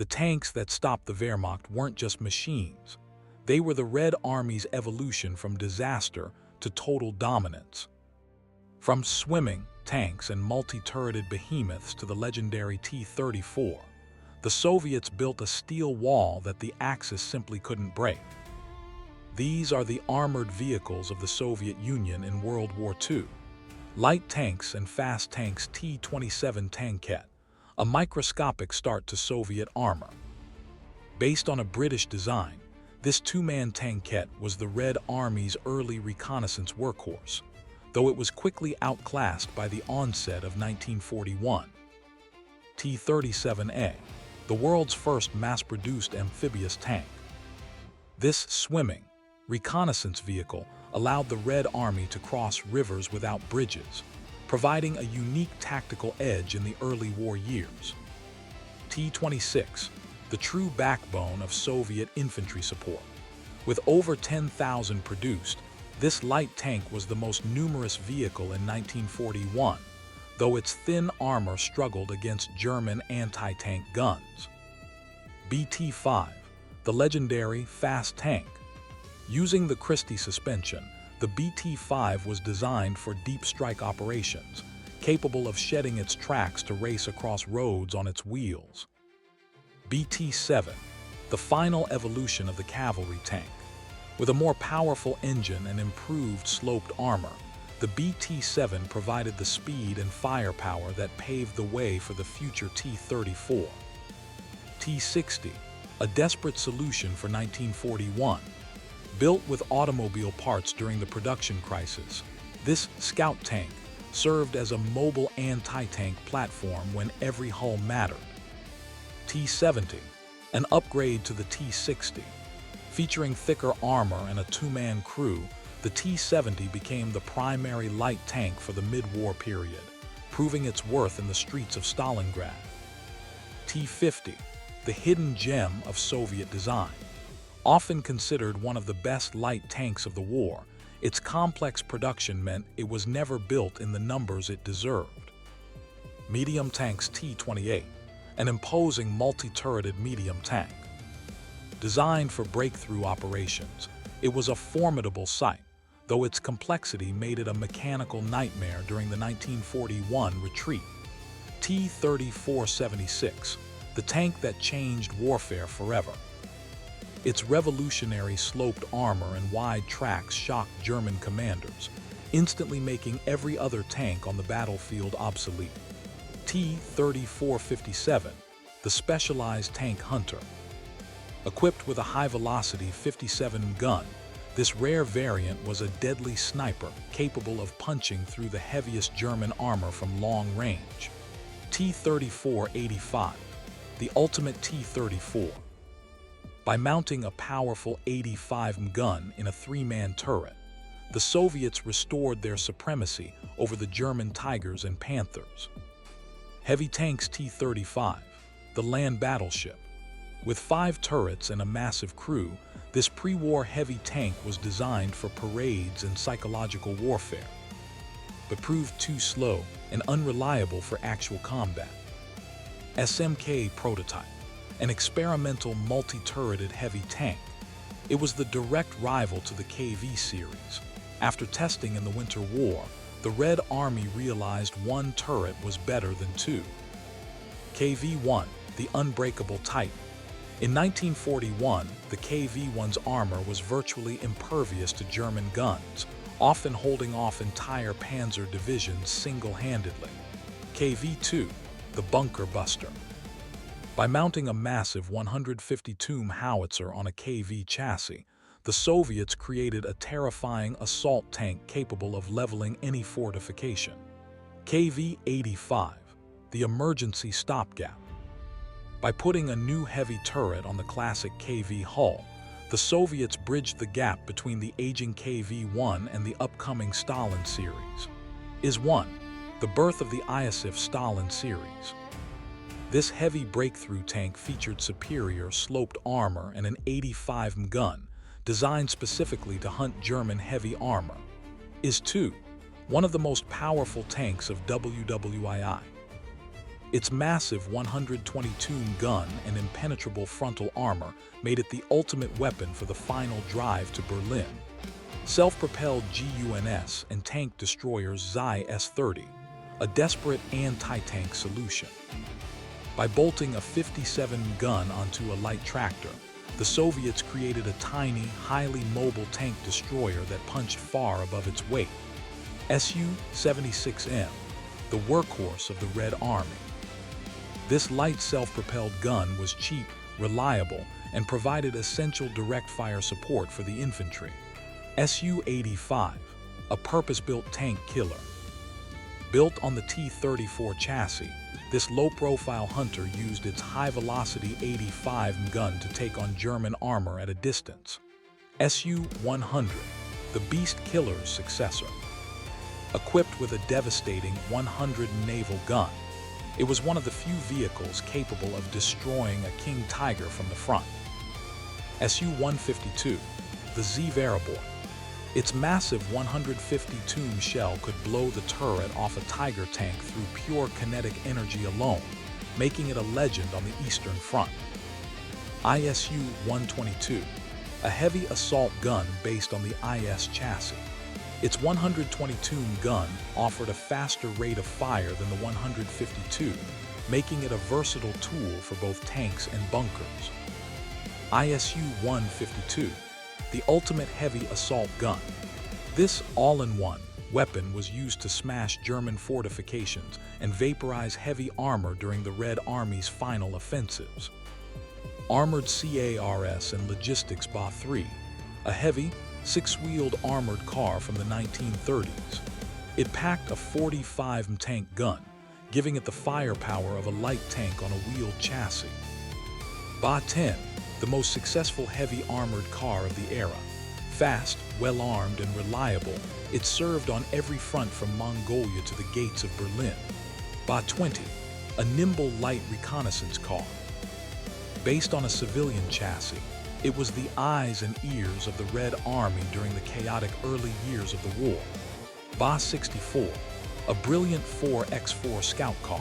The tanks that stopped the Wehrmacht weren't just machines. They were the Red Army's evolution from disaster to total dominance. From swimming tanks and multi-turreted behemoths to the legendary T-34, the Soviets built a steel wall that the Axis simply couldn't break. These are the armored vehicles of the Soviet Union in World War II. Light tanks and fast tanks. T-27 Tankette, a microscopic start to Soviet armor. Based on a British design, this two-man tankette was the Red Army's early reconnaissance workhorse, though it was quickly outclassed by the onset of 1941. T-37A, the world's first mass-produced amphibious tank. This swimming, reconnaissance vehicle allowed the Red Army to cross rivers without bridges, providing a unique tactical edge in the early war years. T-26, the true backbone of Soviet infantry support. With over 10,000 produced, this light tank was the most numerous vehicle in 1941, though its thin armor struggled against German anti-tank guns. BT-5, the legendary fast tank. Using the Christie suspension, the BT-5 was designed for deep strike operations, capable of shedding its tracks to race across roads on its wheels. BT-7, the final evolution of the cavalry tank. With a more powerful engine and improved sloped armor, the BT-7 provided the speed and firepower that paved the way for the future T-34. T-60, a desperate solution for 1941. Built with automobile parts during the production crisis, this scout tank served as a mobile anti-tank platform when every hull mattered. T-70, an upgrade to the T-60. Featuring thicker armor and a two-man crew, the T-70 became the primary light tank for the mid-war period, proving its worth in the streets of Stalingrad. T-50, the hidden gem of Soviet design. Often considered one of the best light tanks of the war, its complex production meant it was never built in the numbers it deserved. Medium tanks. T-28, an imposing multi-turreted medium tank. Designed for breakthrough operations, it was a formidable sight, though its complexity made it a mechanical nightmare during the 1941 retreat. T-34-76, the tank that changed warfare forever. Its revolutionary sloped armor and wide tracks shocked German commanders, instantly making every other tank on the battlefield obsolete. T-34-57, the specialized tank hunter. Equipped with a high-velocity 57 gun, this rare variant was a deadly sniper capable of punching through the heaviest German armor from long range. T-34-85, the ultimate T-34. By mounting a powerful 85 gun in a three-man turret, the Soviets restored their supremacy over the German Tigers and Panthers. Heavy tanks. T-35, the land battleship. With 5 turrets and a massive crew, this pre-war heavy tank was designed for parades and psychological warfare, but proved too slow and unreliable for actual combat. SMK prototype, an experimental multi-turreted heavy tank. It was the direct rival to the KV series. After testing in the Winter War, the Red Army realized one turret was better than 2. KV-1, the unbreakable Titan. In 1941, the KV-1's armor was virtually impervious to German guns, often holding off entire panzer divisions single-handedly. KV-2, the bunker buster. By mounting a massive 152 howitzer on a KV chassis, the Soviets created a terrifying assault tank capable of leveling any fortification. KV-85, the emergency stopgap. By putting a new heavy turret on the classic KV hull, the Soviets bridged the gap between the aging KV-1 and the upcoming Stalin series. IS-1, the birth of the Iosif Stalin series. This heavy breakthrough tank featured superior sloped armor and an 85 gun, designed specifically to hunt German heavy armor. IS-2, one of the most powerful tanks of WWII. Its massive 122 gun and impenetrable frontal armor made it the ultimate weapon for the final drive to Berlin. Self-propelled GUNS and tank destroyers WSSR S-30, a desperate anti-tank solution. By bolting a 57 gun onto a light tractor, the Soviets created a tiny, highly mobile tank destroyer that punched far above its weight. Su-76M, the workhorse of the Red Army. This light self-propelled gun was cheap, reliable, and provided essential direct-fire support for the infantry. Su-85, a purpose-built tank killer. Built on the T-34 chassis, this low-profile hunter used its high-velocity 85 gun to take on German armor at a distance. Su-100, the Beast Killer's successor. Equipped with a devastating 100 naval gun, it was one of the few vehicles capable of destroying a King Tiger from the front. Su-152, the Wehrmacht. Its massive 150-tune shell could blow the turret off a Tiger tank through pure kinetic energy alone, making it a legend on the Eastern Front. Su-122, a heavy assault gun based on the IS chassis. Its 120-tune gun offered a faster rate of fire than the 152, making it a versatile tool for both tanks and bunkers. Su-152, the ultimate heavy assault gun. This all-in-one weapon was used to smash German fortifications and vaporize heavy armor during the Red Army's final offensives. Armored CARS and Logistics BA-3, a heavy, six-wheeled armored car from the 1930s. It packed a 45 tank gun, giving it the firepower of a light tank on a wheeled chassis. BA-10, the most successful heavy armored car of the era. Fast, well-armed, and reliable, it served on every front from Mongolia to the gates of Berlin. BA-20, a nimble light reconnaissance car. Based on a civilian chassis, it was the eyes and ears of the Red Army during the chaotic early years of the war. BA-64, a brilliant 4x4 scout car.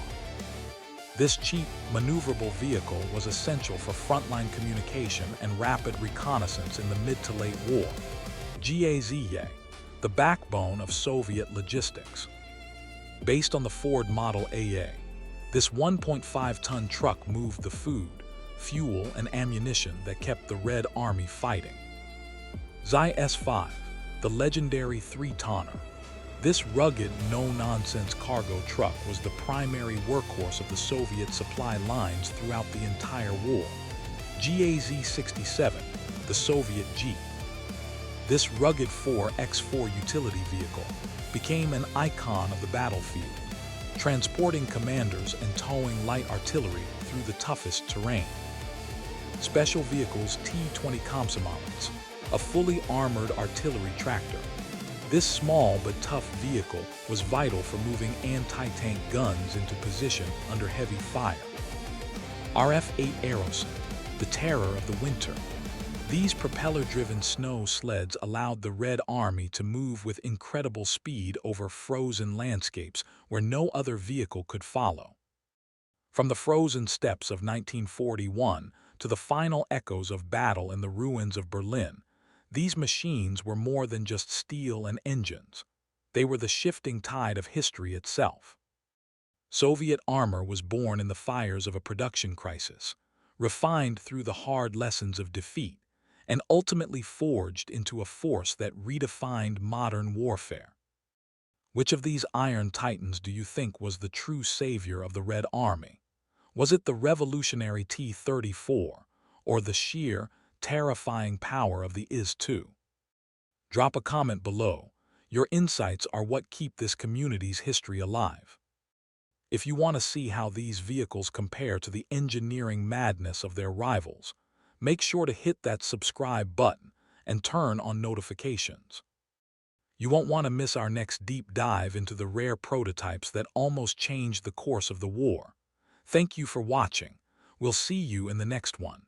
This cheap, maneuverable vehicle was essential for frontline communication and rapid reconnaissance in the mid to late war. GWWII, the backbone of Soviet logistics. Based on the Ford Model AA, this 1.5-ton truck moved the food, fuel, and ammunition that kept the Red Army fighting. WSSR S-5, the legendary 3-tonner. This rugged, no-nonsense cargo truck was the primary workhorse of the Soviet supply lines throughout the entire war. GAZ-67, the Soviet Jeep. This rugged 4x4 utility vehicle became an icon of the battlefield, transporting commanders and towing light artillery through the toughest terrain. Special Vehicles T-20 Komsomolets, a fully armored artillery tractor. This small but tough vehicle was vital for moving anti-tank guns into position under heavy fire. RF-8 Aeroset, the terror of the winter. These propeller-driven snow sleds allowed the Red Army to move with incredible speed over frozen landscapes where no other vehicle could follow. From the frozen steppes of 1941 to the final echoes of battle in the ruins of Berlin, these machines were more than just steel and engines. They were the shifting tide of history itself. Soviet armor was born in the fires of a production crisis, refined through the hard lessons of defeat, and ultimately forged into a force that redefined modern warfare. Which of these iron titans do you think was the true savior of the Red Army? Was it the revolutionary T-34 or the sheer, terrifying power of the IS-2? Drop a comment below. Your insights are what keep this community's history alive. If you want to see how these vehicles compare to the engineering madness of their rivals, make sure to hit that subscribe button and turn on notifications. You won't want to miss our next deep dive into the rare prototypes that almost changed the course of the war. Thank you for watching. We'll see you in the next one.